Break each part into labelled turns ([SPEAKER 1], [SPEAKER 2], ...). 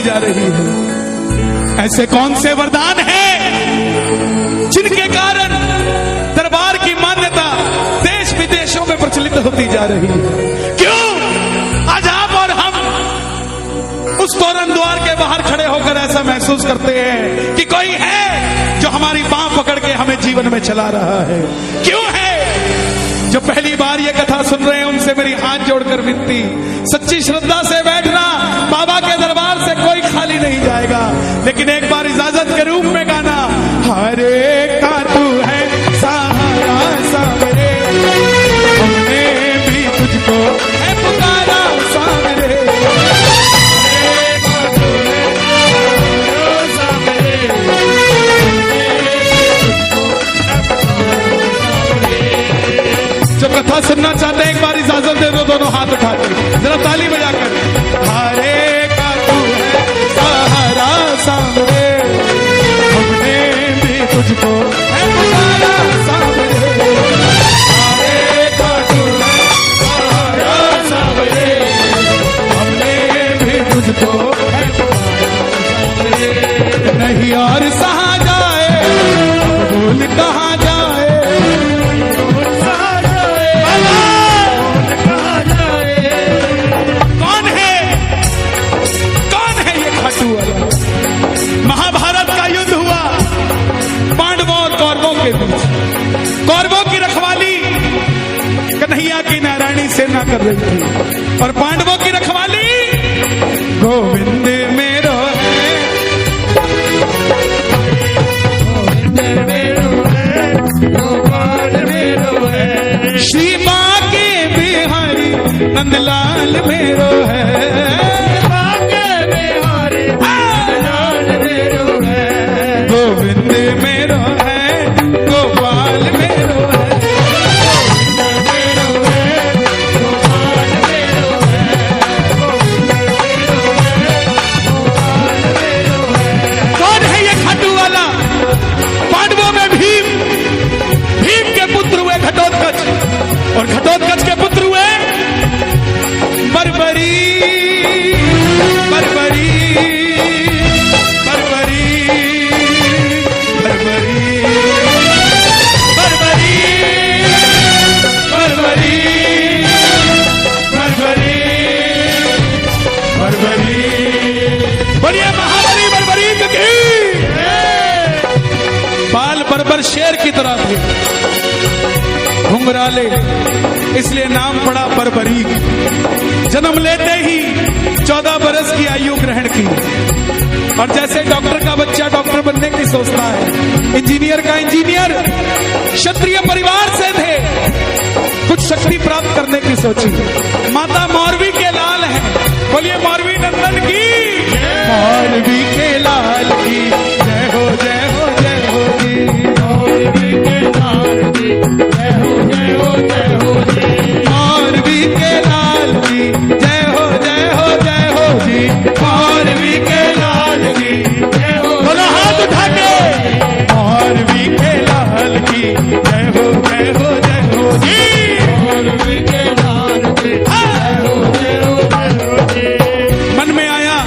[SPEAKER 1] जा रही है। ऐसे कौन से वरदान हैं जिनके कारण दरबार की मान्यता देश विदेशों में प्रचलित होती जा रही है? क्यों आज आप और हम उस तोरण द्वार के बाहर खड़े होकर ऐसा महसूस करते हैं कि कोई है जो हमारी बांह पकड़ के हमें जीवन में चला रहा है? क्यों है? जो पहली बार ये कथा सुन रहे हैं उनसे मेरी हाथ जोड़कर विनती, सच्ची श्रद्धा से बैठना। बाबा के दरबार से कोई खाली नहीं जाएगा, लेकिन एक बार इजाजत के रूप में गाना, हरे का तू है सहारा सावरे, हमने भी तुझको है पुकारा सावरे, जो कथा सुनना चाहते हैं एक बार इजाजत दे दो, दोनों हाथ उठा के जरा ताली बजाकर। हरे का तू है सहारा सावरे, हमने भी तुझको है पुकारा सावरे, हरे का तू है सहारा सावरे, हमने भी तुझको है पुकारा सावरे। नहीं और सहा जाए भूल कहाँ जाए, महाभारत का युद्ध हुआ पांडवों और कौरवों के बीच। कौरवों की रखवाली कन्हैया की नारायणी सेना कर रही थी और पांडवों की रखवाली गोविंद मेरो है, गोविंद मेरो है, गोपाल मेरो है, श्री बांके बिहारी नंदलाल मेरो है, गोविंद मेरो है, गोपाल मेरो है, गोविंद मेरो है, गोपाल मेरो है, गोविंद मेरो है, गोपाल मेरो है। कौन है ये खाटू वाला? पांडवों में भीम, भीम के पुत्र हुए घटोत्कच और घटोत्कच के पुत्र हुए बर्बरी, बर्बरी, बर्बरी, बोलिए महाबली बर्बरी की। बाल बर्बर शेर की तरह थे, घुंघराले, इसलिए नाम पड़ा बर्बरी। जन्म लेते ही 14 बरस की आयु ग्रहण की और जैसे डॉक्टर का बच्चा डॉक्टर बनने की सोचता है, इंजीनियर का इंजीनियर, क्षत्रिय परिवार से थे, कुछ शक्ति प्राप्त करने की सोची। माता मौरवी के लाल है, बोलिए मौरवी नंदन की, मौरवी के लाल की जय हो, जय हो, जय हो जी, मौरवी के लाल की जय हो, जय हो, जय हो जी, मौरवी के लाल की जय हो, जय हो, जय हो जी, मौरवी के लाल की जय हो, दोनों हाथ उठा के, मौरवी के लाल की जय हो, जय हो, जय हो जी, मौरवी के लाल की जय हो, जय हो, जय हो जी। मन में आया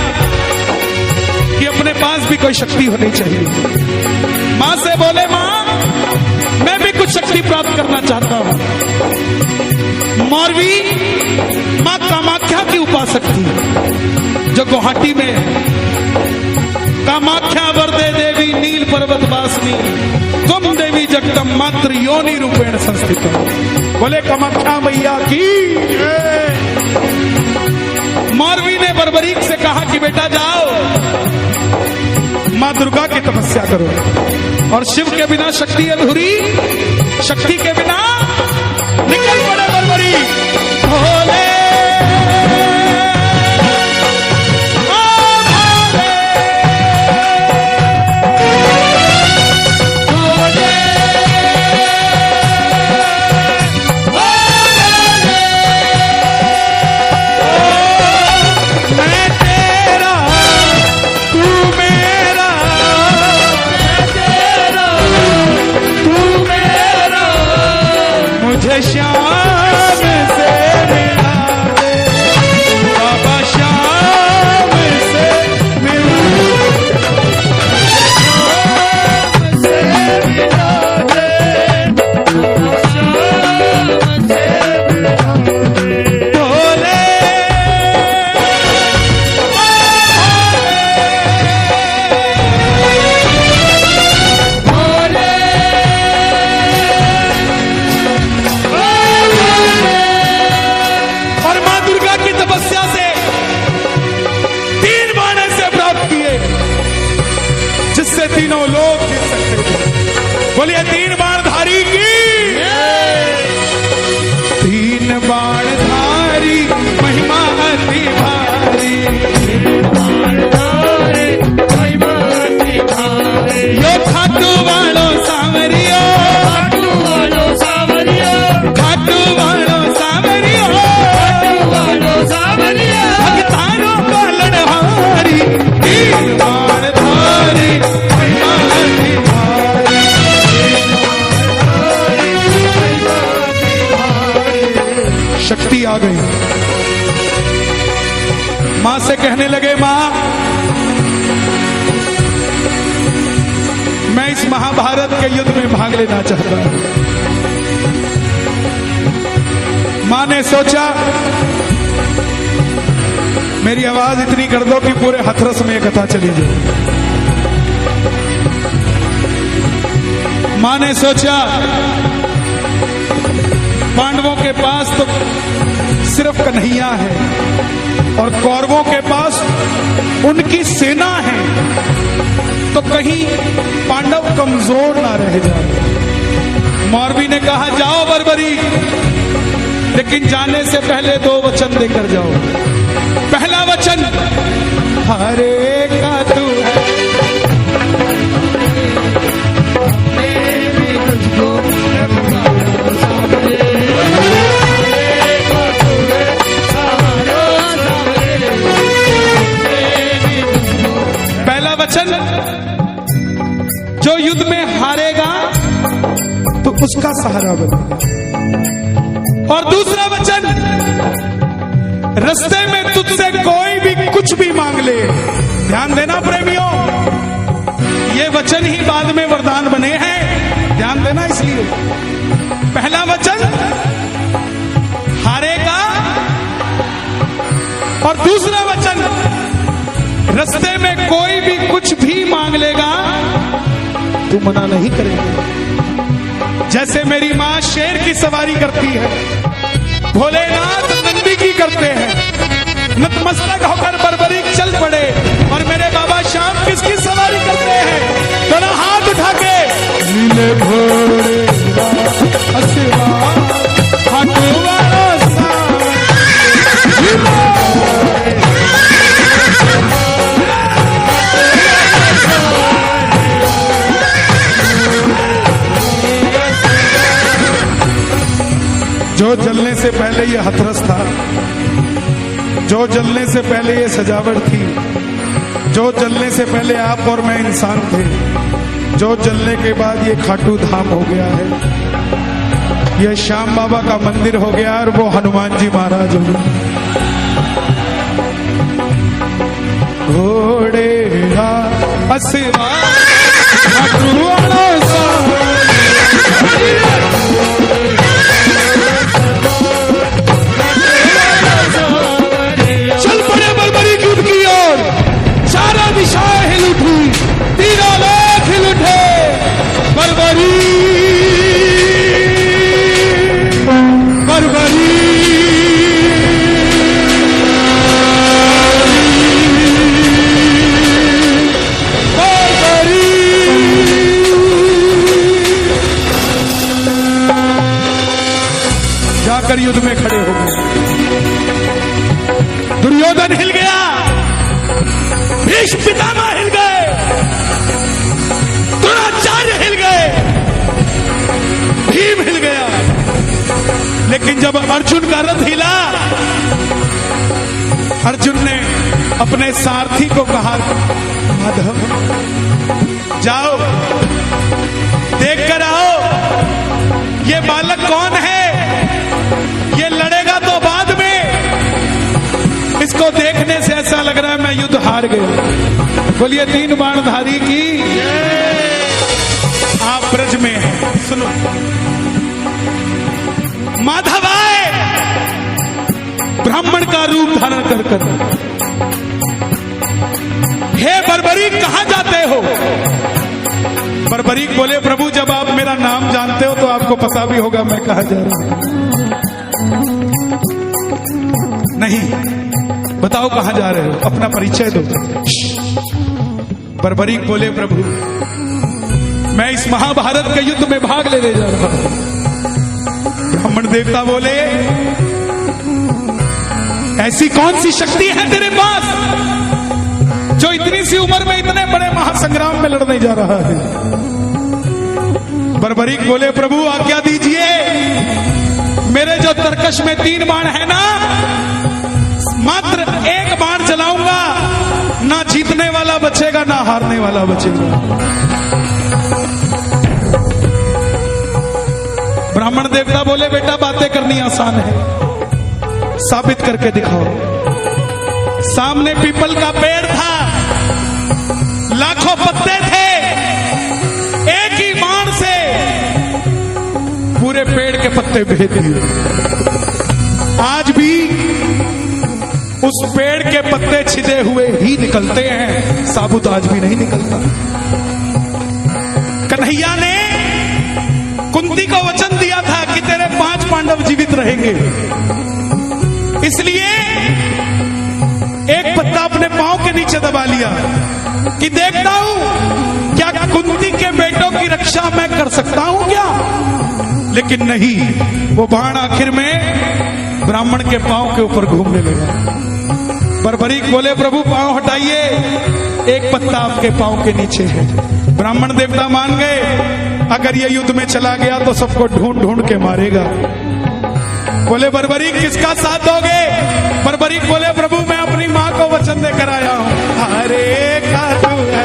[SPEAKER 1] कि अपने पास भी कोई शक्ति होनी चाहिए। माँ से बोले, माँ मैं भी कुछ शक्ति प्राप्त करना चाहता हूँ। मौरवी माँ कामाख्या की उपासक थी जो गुवाहाटी में कामाख्या वरदे देवी नील पर्वत वासनी तुम देवी जगदम मात्र योनि रूपेण संस्थित। बोले कामाख्या मैया की। मौरवी ने बर्बरीक से कहा कि बेटा जाओ माँ दुर्गा की तपस्या करो और शिव के बिना शक्ति अधूरी, शक्ति के बिना निकल पड़े बर्बरीक। भोले बोलिए तीन बाणधारी की। तीन बाणधारी महिमा अति भारी, यो खाटू वालो सांवरियो, खाटू वालो सांवरियो, भगतानों का लड़हारी। तीन बाणधारी महिमा अति भारी, शक्ति आ गई। मां से कहने लगे, मां मैं इस महाभारत के युद्ध में भाग लेना चाहता हूं। मां ने सोचा मेरी आवाज इतनी कर दो कि पूरे हथरस में ये कथा चली जाए। मां ने सोचा पांडवों के पास तो सिर्फ कन्हैया है और कौरवों के पास उनकी सेना है, तो कहीं पांडव कमजोर ना रह जाए। मौरवी ने कहा जाओ बर्बरी, लेकिन जाने से पहले 2 वचन देकर जाओ। पहला वचन हरे का तू है, पहला वचन जो युद्ध में हारेगा तो उसका सहारा बनेगा। और दूसरा वचन रास्ते में तुझसे कोई भी कुछ भी मांग ले। ध्यान देना प्रेमियों, ये वचन ही बाद में वरदान बने हैं, ध्यान देना। इसलिए पहला वचन हारेगा और दूसरा वचन रास्ते में कोई भी कुछ भी मांग लेगा तू मना नहीं करेगा। जैसे मेरी मां शेर की सवारी करती है, भोलेनाथ नंदी की करते हैं, नतमस्तक होकर बर्बरीक चल पड़े। और मेरे बाबा श्याम किसकी सवारी करते हैं? दोनों हाथ उठा के नीले घोड़े जो जलने से पहले ये हथरस था, जो जलने से पहले ये सजावट थी, जो जलने से पहले आप और मैं इंसान थे, जो जलने के बाद ये खाटू धाम हो गया है, ये श्याम बाबा का मंदिर हो गया और वो हनुमान जी महाराज हो गए। घोड़े का असवा दिशाएं हिल उठी, तीनों लोग हिल उठे। बर्बरी बर्बरी बर्बरी। जाकर युद्ध में खड़े हो गए। दुर्योधन हिल गया, भीष्म पितामह हिल गए, द्रोणाचार्य हिल गए, भीम हिल गया। लेकिन जब अर्जुन का रथ हिला, अर्जुन ने अपने सारथी को कहा, माधव जाओ देख कर आओ ये बालक कौन है, ये लड़ेगा तो बाद में, इसको देखने से ऐसा लग रहा है मैं युद्ध हार गया। बोलिए तीन बाणधारी की। आप ब्रज में हैं, सुनो। माधव आए ब्राह्मण का रूप धारण कर, हे बर्बरीक कहां जाते हो? बर्बरीक बोले, प्रभु जब आप मेरा नाम जानते हो तो आपको पता भी होगा मैं कहां जा रहा हूं। नहीं, बताओ कहां जा रहे हो, अपना परिचय दो। बर्बरीक बोले, प्रभु मैं इस महाभारत के युद्ध में भाग लेने जा रहा हूं। ब्राह्मण देवता बोले, ऐसी कौन सी शक्ति है तेरे पास जो इतनी सी उम्र में इतने बड़े महासंग्राम में लड़ने जा रहा है? बर्बरीक बोले, प्रभु आज्ञा दीजिए, मेरे जो तरकश में 3 बाण है ना, मात्र 1 बाण चलाऊंगा, ना जीतने वाला बचेगा ना हारने वाला बचेगा। ब्राह्मण देवता बोले, बेटा बातें करनी आसान है, साबित करके दिखाओ। सामने पीपल का पेड़ था, लाखों पत्ते थे, एक ही बाण से पूरे पेड़ के पत्ते भेद दिए। आज भी उस पेड़ के पत्ते छिदे हुए ही निकलते हैं, साबुत आज भी नहीं निकलता। कन्हैया ने कुंती को वचन दिया था कि तेरे 5 पांडव जीवित रहेंगे, इसलिए एक पत्ता अपने पांव के नीचे दबा लिया कि देखता हूं क्या कुंती के बेटों की रक्षा मैं कर सकता हूं क्या। लेकिन नहीं, वो बाण आखिर में ब्राह्मण के पांव के ऊपर घूमने लगा। बर्बरीक बोले, प्रभु पांव हटाइए, एक पत्ता आपके पांव के नीचे है। ब्राह्मण देवता मान गए, अगर ये युद्ध में चला गया तो सबको ढूंढ ढूंढ के मारेगा। बोले, बर्बरीक किसका साथ दोगे? बर्बरीक बोले, प्रभु मैं अपनी माँ को वचन देकर आया हूं। हरे का तू है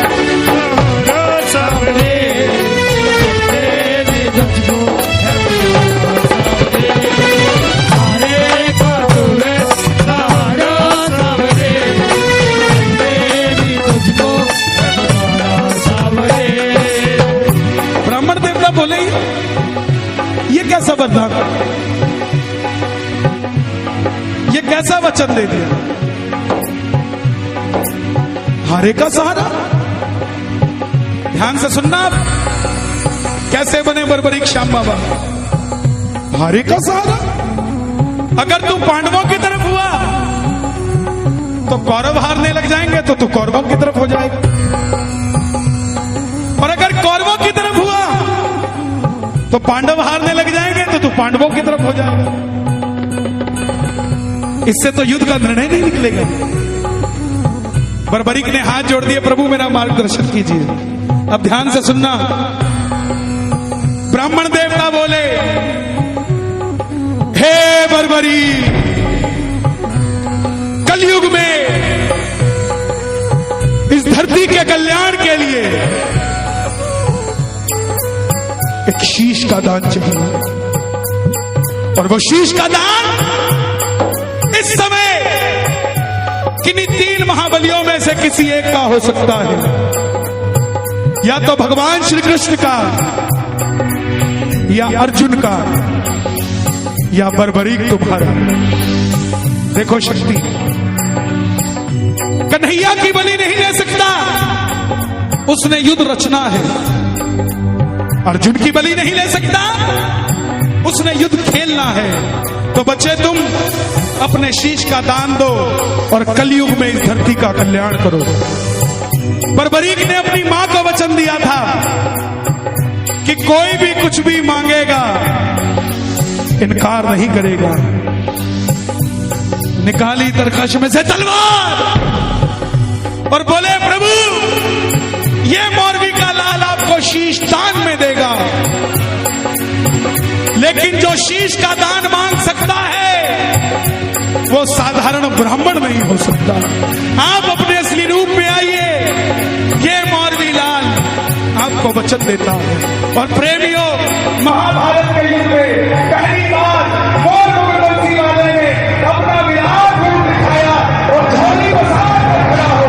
[SPEAKER 1] बोले, ये कैसा बदनाम, ये कैसा वचन दे दिया? हारे का सहारा। ध्यान से सुनना आप, कैसे बने बर्बरीक श्याम बाबा। हारे का सहारा। अगर तू पांडवों की तरफ हुआ तो कौरव हारने लग जाएंगे, तो तू कौरवों की तरफ हो जाएगा, और अगर कौरवों की तरफ हुआ तो पांडव हारने लग जाएंगे, तो तू पांडवों की तरफ हो जाएगा। इससे तो युद्ध का निर्णय नहीं निकलेगा। बर्बरीक ने हाथ जोड़ दिए, प्रभु मेरा मार्गदर्शन कीजिए। अब ध्यान से सुनना। ब्राह्मण देवता बोले, हे बर्बरीक, कलयुग में इस धरती के कल्याण के लिए एक शीश का दान चाहिए, और वो शीश का दान इस समय किन्हीं 3 महाबलियों में से किसी एक का हो सकता है, या तो भगवान श्री कृष्ण का, या अर्जुन का, या बर्बरीक तुम्हारा। देखो शक्ति, कन्हैया की बलि नहीं ले सकता, उसने युद्ध रचना है। अर्जुन की बलि नहीं ले सकता, उसने युद्ध खेलना है। तो बच्चे तुम अपने शीश का दान दो और कलयुग में इस धरती का कल्याण करो। बर्बरीक ने अपनी मां को वचन दिया था कि कोई भी कुछ भी मांगेगा, इनकार नहीं करेगा। निकाली तरकश में से तलवार और बोले, प्रभु ये मौरवी का लाल आपको शीश दान में देगा, लेकिन जो शीश का दान मांग सकता है वो साधारण ब्राह्मण नहीं हो सकता। आप अपने असली रूप में आइए, ये मौरवी लाल आपको वचन देता है। और प्रेमियों, महाभारत के युद्ध में पहली बार बंसी वाले ने अपना विराट रूप दिखाया और झोली को साथ में खड़ा हो।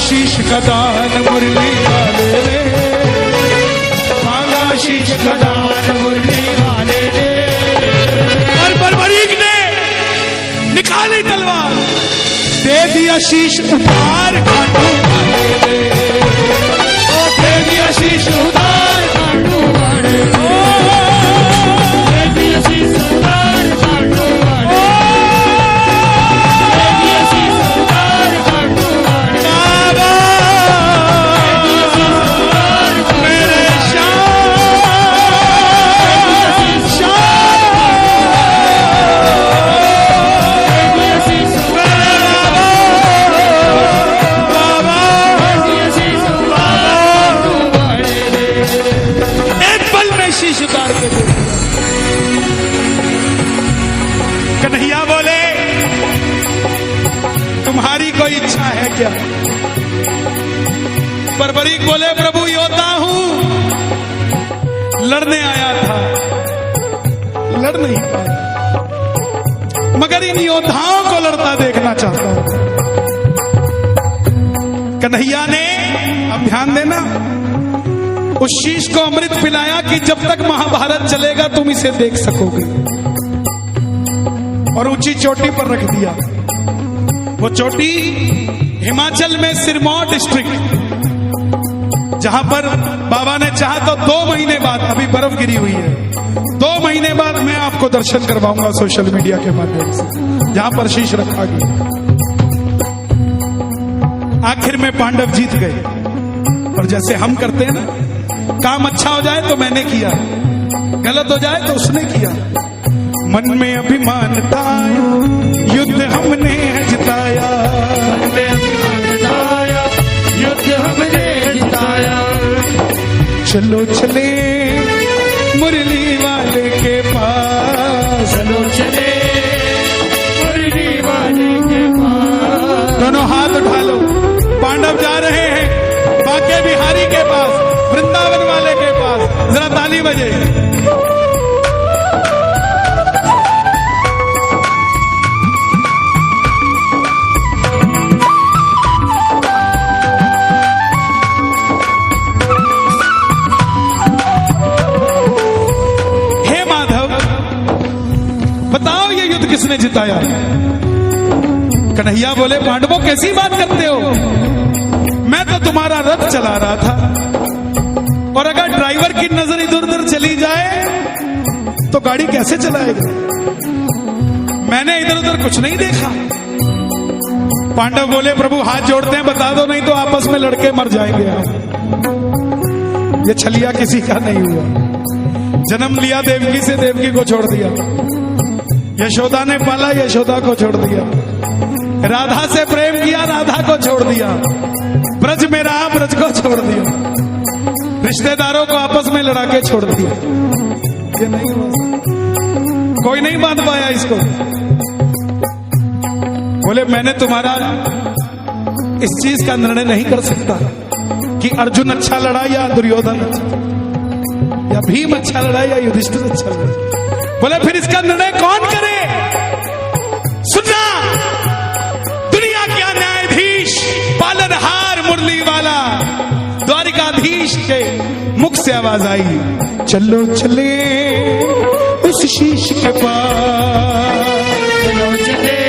[SPEAKER 1] शीश का दान मुरली वाले रे, मांगा शीश का दान दिया शीश उतार खाटू वाले रे, ओ दे दिया शीश उतार खाटू वाले रे, दे दिया शीश उतार खाटू वाले रे, दे दिया शीश उतार खाटू वाले रे, मेरे शीश उतार के दे। कन्हैया बोले तुम्हारी कोई इच्छा है क्या? बर्बरीक बोले प्रभु योद्धा हूं, लड़ने आया था, लड़ नहीं पाया, मगर इन योद्धाओं को लड़ता देखना चाहता हूं। कन्हैया ने, अब ध्यान देना, उस शीश को अमृत पिलाया कि जब तक महाभारत चलेगा तुम इसे देख सकोगे, और ऊंची चोटी पर रख दिया। वो चोटी हिमाचल में सिरमौर डिस्ट्रिक्ट, जहां पर बाबा ने चाहा तो 2 महीने बाद, अभी बर्फ गिरी हुई है, 2 महीने बाद मैं आपको दर्शन करवाऊंगा सोशल मीडिया के माध्यम से, जहां पर शीश रखा गया। आखिर में पांडव जीत गए, और जैसे हम करते हैं ना, काम अच्छा हो जाए तो मैंने किया, गलत हो जाए तो उसने किया। मन में अभिमान था, युद्ध हमने जिताया, युद्ध हमने जिताया। चलो चले मुरली वाले के पास, चलो चले मुरली वाले के पास। दोनों हाथ उठा लो, पांडव जा रहे हैं बांके बिहारी के पास, वृंदावन वाले के पास, जरा ताली बजे। हे माधव, बताओ ये युद्ध किसने जिताया? कन्हैया बोले पांडवों कैसी बात करते हो, मैं तो तुम्हारा रथ चला रहा था, और अगर ड्राइवर की नजर इधर उधर चली जाए तो गाड़ी कैसे चलाएगा? मैंने इधर उधर कुछ नहीं देखा। पांडव बोले प्रभु हाथ जोड़ते हैं, बता दो, नहीं तो आपस में लड़के मर जाएंगे। ये छलिया किसी का नहीं हुआ। जन्म लिया देवकी से, देवकी को छोड़ दिया। यशोदा ने पाला, यशोदा को छोड़ दिया। राधा से प्रेम किया, राधा को छोड़ दिया। ब्रज में रहा, ब्रज को छोड़ दिया। रिश्तेदारों को आपस में लड़ा के छोड़ दिया। ये नहीं हुआ, कोई नहीं बांध पाया इसको। बोले मैंने तुम्हारा इस चीज का निर्णय नहीं कर सकता कि अर्जुन अच्छा लड़ा या दुर्योधन अच्छा, या भीम अच्छा लड़ा या युधिष्ठिर अच्छा लड़ा। बोले फिर इसका निर्णय कौन करे? सुनना, दुनिया का न्यायाधीश, पालनहार, मुरली वाला, द्वारिकाधीश के मुख से आवाज आई, चलो चले उस शीश के पास, चलो चले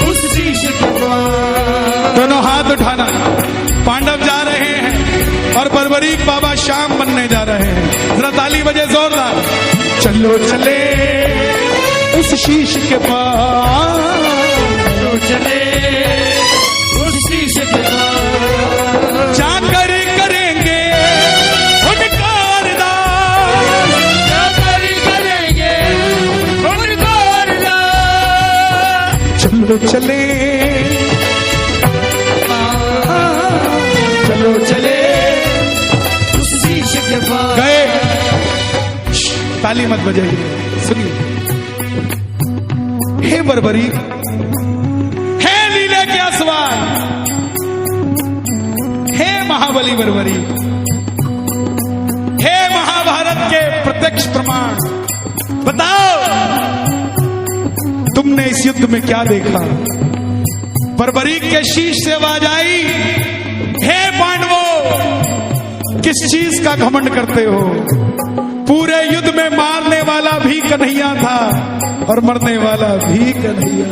[SPEAKER 1] उस शीश के पास। दोनों हाथ उठाना। पांडव जा रहे हैं और बर्बरीक बाबा शाम बनने जा रहे हैं। जरा ताली बजे जोरदार। चलो चले उस शीश के पास, चलो चले उस शीश के पास। जाकर करेंगे उनका अरदास, जाकर करेंगे उनका अरदास। चलो चले, चलो चले उस शीश के पास। गए, ताली मत बजाइए, सुनिए। हे बर्बरीक, हे लीले के असवार, हे महाबली बर्बरीक, हे महाभारत के प्रत्यक्ष प्रमाण, बताओ तुमने इस युद्ध में क्या देखा? बर्बरीक के शीश से आवाज आई, हे पांडवों, किस चीज का घमंड करते हो? पूरे युद्ध में मारने वाला भी कन्हैया था और मरने वाला भी कन्हैया।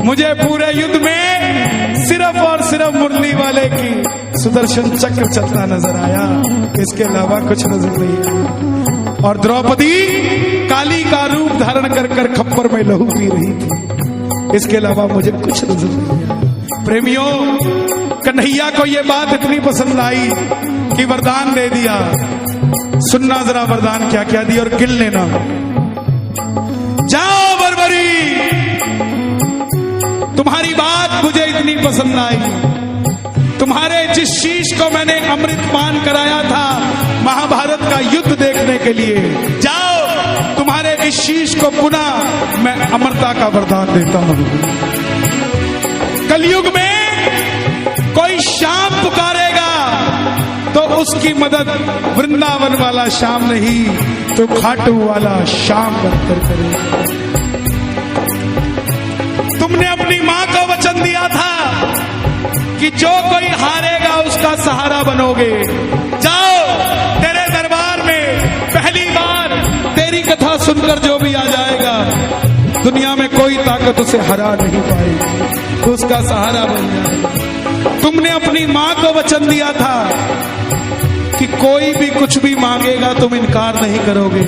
[SPEAKER 1] मुझे पूरे युद्ध में सिर्फ और सिर्फ मुरली वाले की सुदर्शन चक्र चलता नजर आया, इसके अलावा कुछ नजर नहीं आया। और द्रौपदी काली का रूप धारण कर कर खप्पर में लहू पी रही थी, इसके अलावा मुझे कुछ नजर नहीं आया। प्रेमियों, कन्हैया को यह बात इतनी पसंद आई कि वरदान दे दिया। सुनना जरा वरदान क्या क्या दिया और गिन लेना। जाओ बरबरी, तुम्हारी बात मुझे इतनी पसंद आई, तुम्हारे जिस शीश को मैंने अमृत पान कराया था महाभारत का युद्ध देखने के लिए, जाओ तुम्हारे इस शीश को पुनः मैं अमरता का वरदान देता हूं। कलयुग में कोई श्याम पुकारेगा तो उसकी मदद वृंदावन वाला श्याम नहीं तो खाटू वाला श्याम बनकर करेगा। तुमने अपनी मां को वचन दिया था कि जो कोई हारेगा उसका सहारा बनोगे। जाओ, तेरे दरबार में पहली बार तेरी कथा सुनकर जो भी आ जाएगा, दुनिया में कोई ताकत उसे हरा नहीं पाएगी, तो उसका सहारा बन जाएगा। तुमने अपनी मां को वचन दिया था कि कोई भी कुछ भी मांगेगा तुम इनकार नहीं करोगे।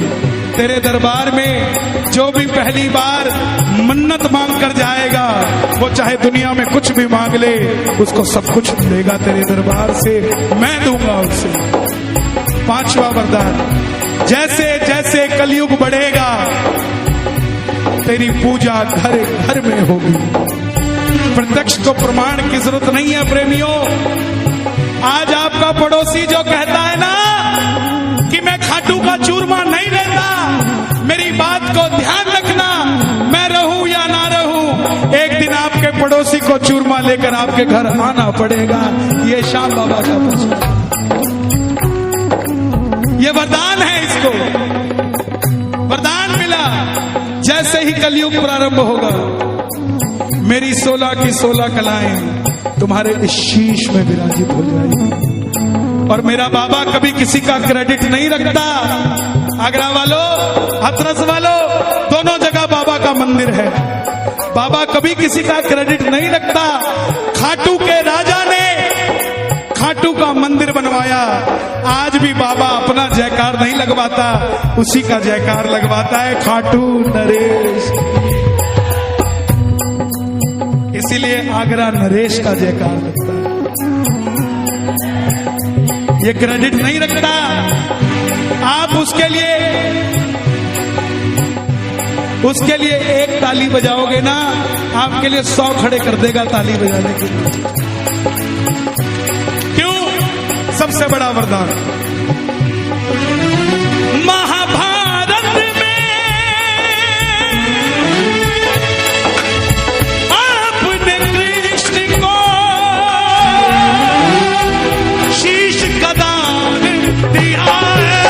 [SPEAKER 1] तेरे दरबार में जो भी पहली बार मन्नत मांग कर जाएगा, वो चाहे दुनिया में कुछ भी मांग ले, उसको सब कुछ मिलेगा तेरे दरबार से, मैं दूंगा उसे। पांचवा वरदान, जैसे जैसे कलयुग बढ़ेगा तेरी पूजा घर घर में होगी। प्रत्यक्ष को प्रमाण की जरूरत नहीं है प्रेमियों। आज आपका पड़ोसी जो कहता है ना कि मैं खाटू का चूरमा नहीं लेता, मेरी बात को ध्यान रखना, मैं रहूं या ना रहूं, एक दिन आपके पड़ोसी को चूरमा लेकर आपके घर आना पड़ेगा। ये श्याम बाबा का प्रश्न, ये वरदान है, इसको वरदान मिला। जैसे ही कलयुग प्रारंभ होगा, मेरी 16 की 16 कलाएं तुम्हारे इस शीश में विराजित हो जाएगी। और मेरा बाबा कभी किसी का क्रेडिट नहीं रखता। आगरा वालों, हाथरस वालों, दोनों जगह बाबा का मंदिर है। बाबा कभी किसी का क्रेडिट नहीं रखता। खाटू के राजा ने खाटू का मंदिर बनवाया, आज भी बाबा अपना जयकार नहीं लगवाता, उसी का जयकार लगवाता है खाटू नरेश। इसीलिए आगरा नरेश का जयकार लगता है, ये क्रेडिट नहीं रखता। आप उसके लिए एक ताली बजाओगे ना, आपके लिए 100 खड़े कर देगा ताली बजाने के लिए। क्यों? सबसे बड़ा वरदान महाभारत में आपने कृष्ण को शीश का दान दिया है,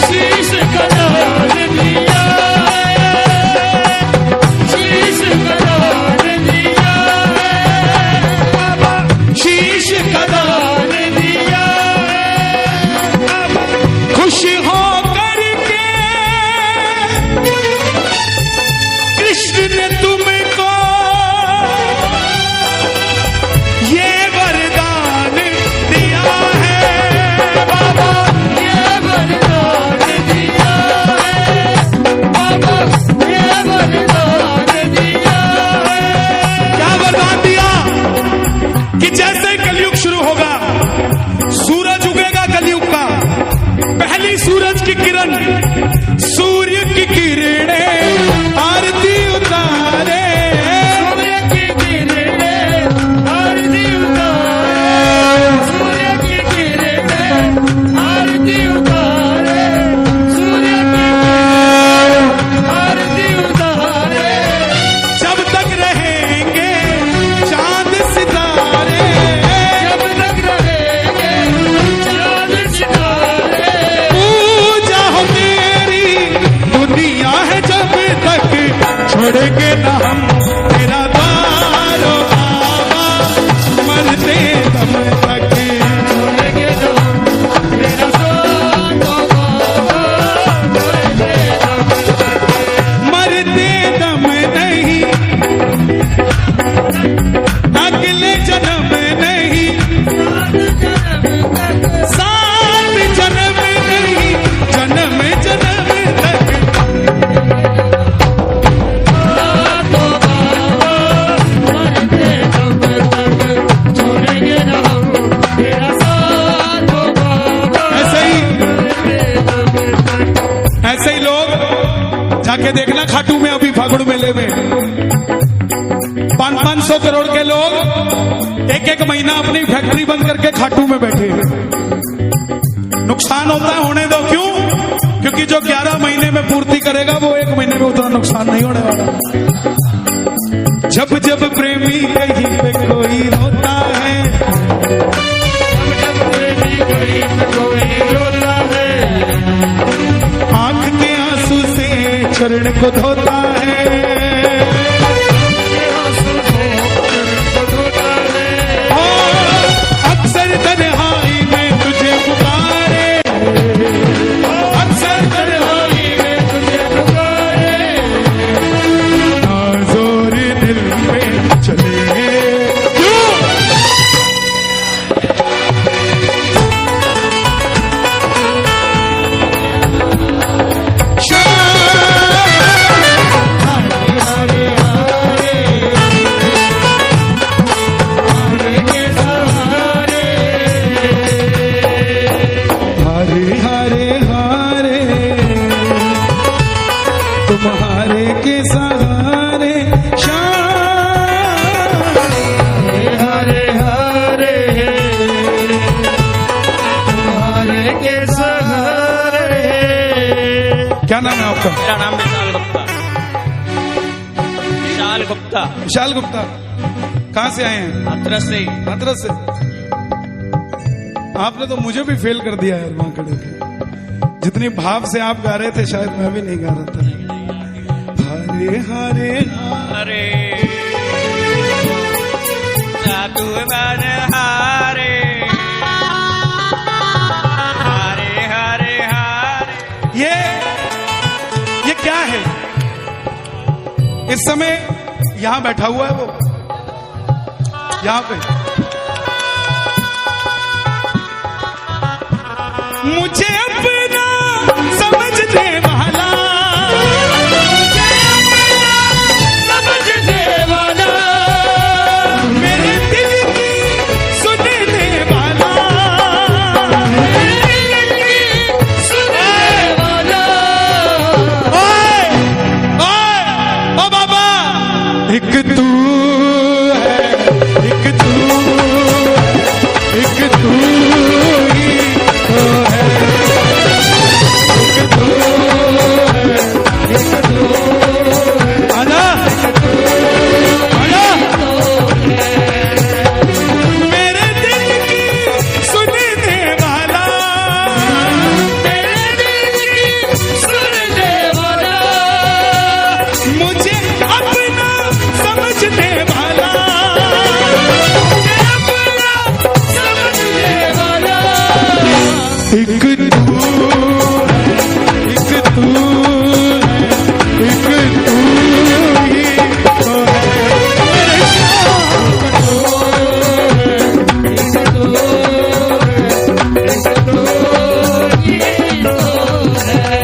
[SPEAKER 1] शीश का दान दिया है, शीश का दान दिया है, बाबा शीश का दान दिया है। महीना अपनी फैक्ट्री बंद करके खाटू में बैठे। नुकसान होता है, होने दो। क्यों? क्योंकि जो 11 महीने में पूर्ति करेगा वो 1 महीने में उतना नुकसान नहीं होने वाला। जब जब प्रेमी कहीं पे कोई रोता है, जब प्रेमी कहीं पे कोई रोता है, आंख के आंसू से चरण को धोता है, अक्सर तन्हाई में तुझे पुकारे, अक्सर तन्हाई में तुझे पुकारे, नाज़ोर दिल में चले। तुम्हारे के सहारे शाम, हरे हरे तुम्हारे के सहारे। क्या नाम है आपका?
[SPEAKER 2] मेरा नाम विशाल गुप्ता। विशाल गुप्ता।
[SPEAKER 1] विशाल गुप्ता, कहाँ से आए हैं?
[SPEAKER 2] हाथरस से।
[SPEAKER 1] हाथरस से। आपने तो मुझे भी फेल कर दिया यार वहां खड़े के। जितनी भाव से आप गा रहे थे शायद मैं भी नहीं गा रहा था। हरे हरे
[SPEAKER 2] हरे जादू बन हारे, हरे हरे हरे।
[SPEAKER 1] ये क्या है? इस समय यहां बैठा हुआ है वो, यहां पे। मुझे अपना समझने वाला, समझने वाला, मेरे दिल की सुनने वाला, मेरे दिल की सुनने वाला। ओए ओए ओ बाबा, एक तू है, एक तू, एक तू ही तो है, एक तू है, एक तू है। आजा आजा, मेरे दिल की सुनने वाला, मेरे दिल की सुनने वाला, मुझे अपना समझने वाला, मुझे अपना समझने वाला। एक तू, एक तू है, एक तू ही तो है, मेरे शाम को है, एक तू है, एक तू ही तो है।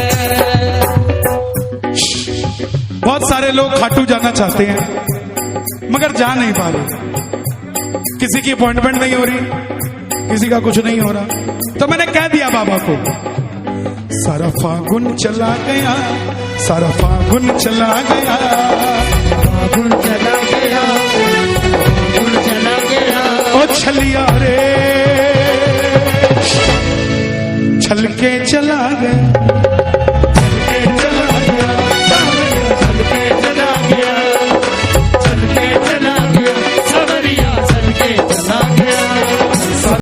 [SPEAKER 1] बहुत सारे लोग खाटू जाना चाहते हैं मगर जा नहीं पा रहे। किसी की अपॉइंटमेंट नहीं हो रही, किसी का कुछ नहीं हो रहा। तो मैंने कह दिया बाबा को, सारा फागुन चला गया, सारा फागुन चला गया, फागुन चला गया, फागुन चला गया, ओ छलिया रे छल के चला गया।